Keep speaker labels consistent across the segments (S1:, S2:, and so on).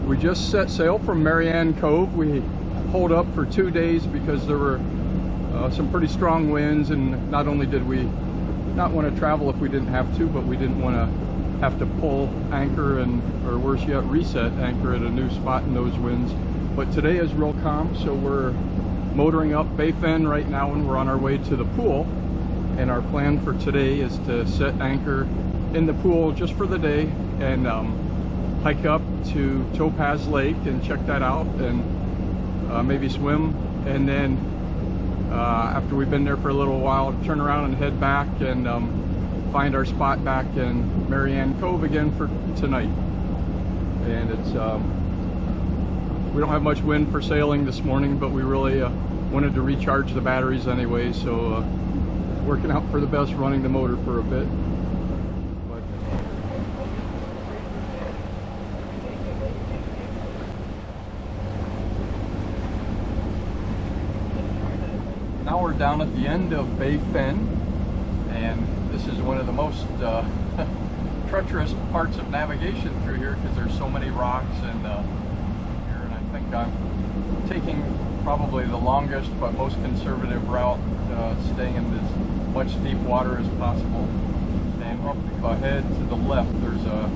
S1: We just set sail from Mary Anne Cove. We holed up for 2 days because there were some pretty strong winds, and not only did we not want to travel if we didn't have to, but we didn't want to have to pull anchor and, or worse yet, reset anchor at a new spot in those winds. But today is real calm, so we're motoring up Baie Fine right now, and we're on our way to the Poole. And our plan for today is to set anchor in the Poole just for the day and hike up to Topaz Lake and check that out, and maybe swim, and then after we've been there for a little while, turn around and head back and find our spot back in Mary Anne Cove again for tonight. And it's we don't have much wind for sailing this morning, but we really wanted to recharge the batteries anyway, so working out for the best running the motor for a bit. Now we're down at the end of Baie Fine, and this is one of the most treacherous parts of navigation through here because there's so many rocks and here, and I think I'm taking probably the longest but most conservative route, staying in as much deep water as possible. And up ahead to the left there's a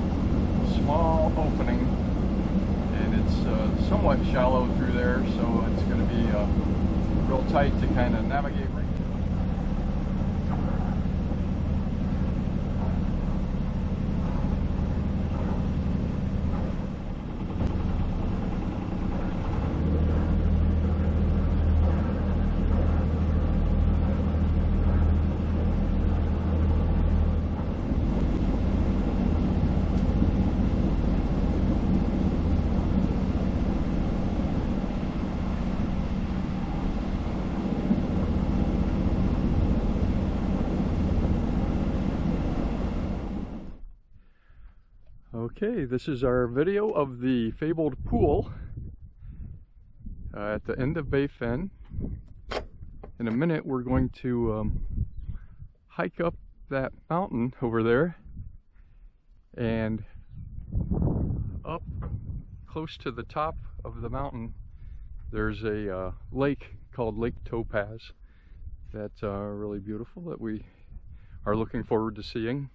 S1: small opening, and it's somewhat shallow through there, so it's going to be real tight to kind of navigate. Okay, this is our video of the fabled Poole at the end of Baie Fine. In a minute we're going to hike up that mountain over there, and up close to the top of the mountain there's a lake called Lake Topaz that's really beautiful, that we are looking forward to seeing.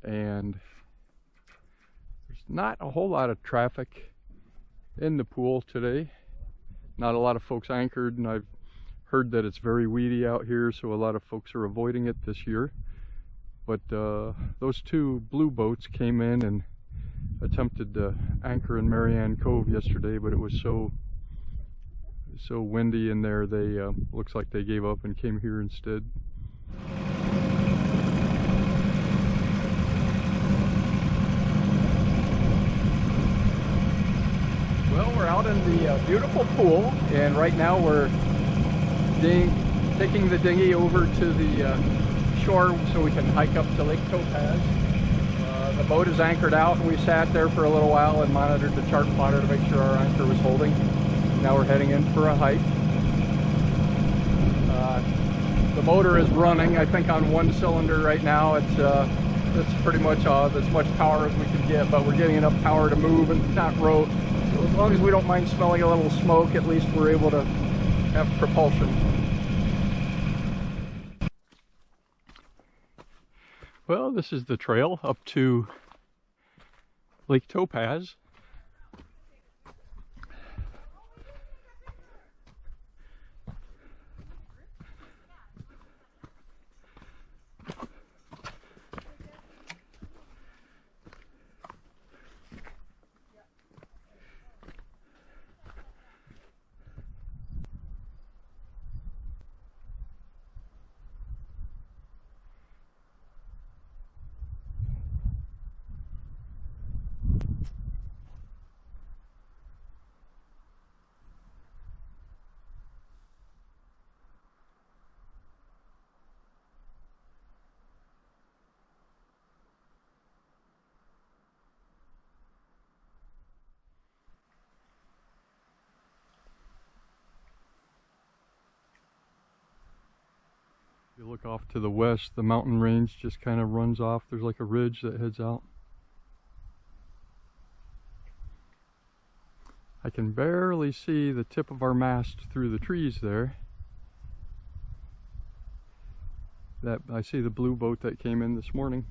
S1: And there's not a whole lot of traffic in the Poole today. Not a lot of folks anchored, and I've heard that it's very weedy out here, so a lot of folks are avoiding it this year. But those two blue boats came in and attempted to anchor in Mary Anne Cove yesterday, but it was so windy in there, they looks like they gave up and came here instead. Well, we're out in the beautiful Poole, and right now we're taking the dinghy over to the shore so we can hike up to Lake Topaz. The boat is anchored out, and we sat there for a little while and monitored the chart plotter to make sure our anchor was holding. Now we're heading in for a hike. The motor is running, I think, on one cylinder right now. It's pretty much as much power as we can get, but we're getting enough power to move and not row. So as long as we don't mind smelling a little smoke, at least we're able to have propulsion. Well, this is the trail up to Lake Topaz. If you look off to the west, the mountain range just kind of runs off. There's like a ridge that heads out. I can barely see the tip of our mast through the trees there. That I see the blue boat that came in this morning.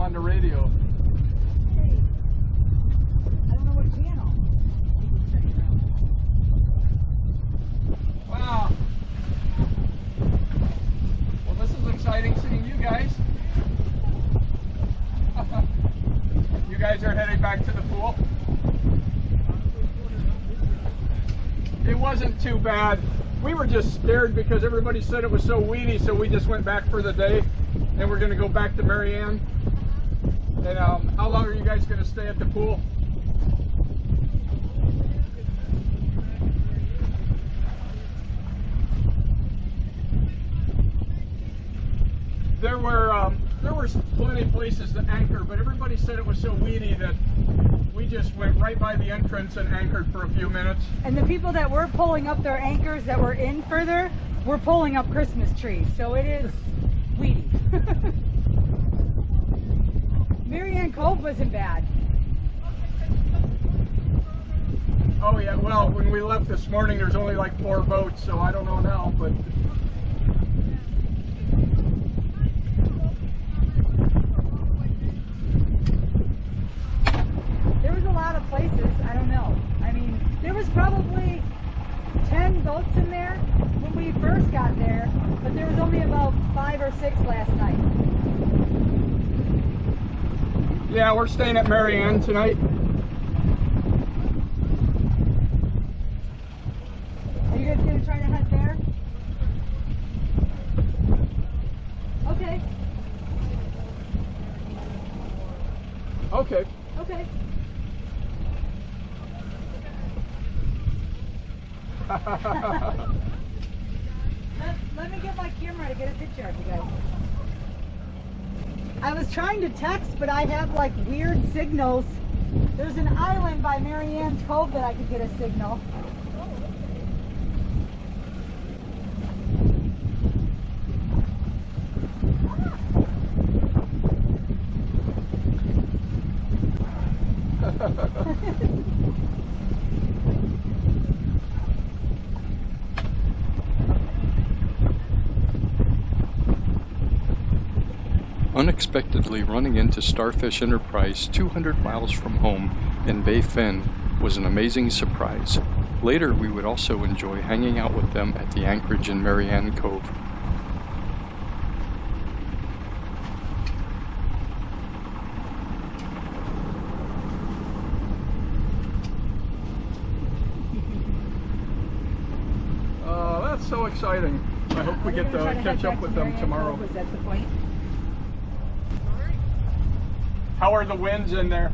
S1: On the radio.
S2: Hey, I don't know what channel.
S1: Wow. Well, this is exciting seeing you guys. You guys are heading back to the pool. It wasn't too bad. We were just scared because everybody said it was so weedy, so we just went back for the day, and we're going to go back to Mary Anne. And how long are you guys going to stay at the pool? There were plenty of places to anchor, but everybody said it was so weedy that we just went right by the entrance and anchored for a few minutes.
S2: And the people that were pulling up their anchors that were in further were pulling up Christmas trees, so it is weedy. Mary Anne Cove wasn't bad.
S1: Oh yeah, well, when we left this morning there's only like 4 boats, so I don't know now, but
S2: there was a lot of places, I don't know. I mean, there was probably 10 boats in there when we first got there, but there was only about 5 or 6 last night.
S1: yeah, we're staying at Mary Anne tonight.
S2: Are you guys going to try to head there? Okay.
S1: Okay.
S2: Okay. Let me get my camera to get a picture of you guys. I was trying to text, but I have like weird signals. There's an island by Mary Anne Cove that I could get a signal.
S1: Unexpectedly running into Starfish Enterprise 200 miles from home in Baie Fine was an amazing surprise. Later we would also enjoy hanging out with them at the anchorage in Mary Anne Cove. That's so exciting. I hope we get to catch up with them tomorrow.
S2: Was that the point?
S1: How are the winds in there?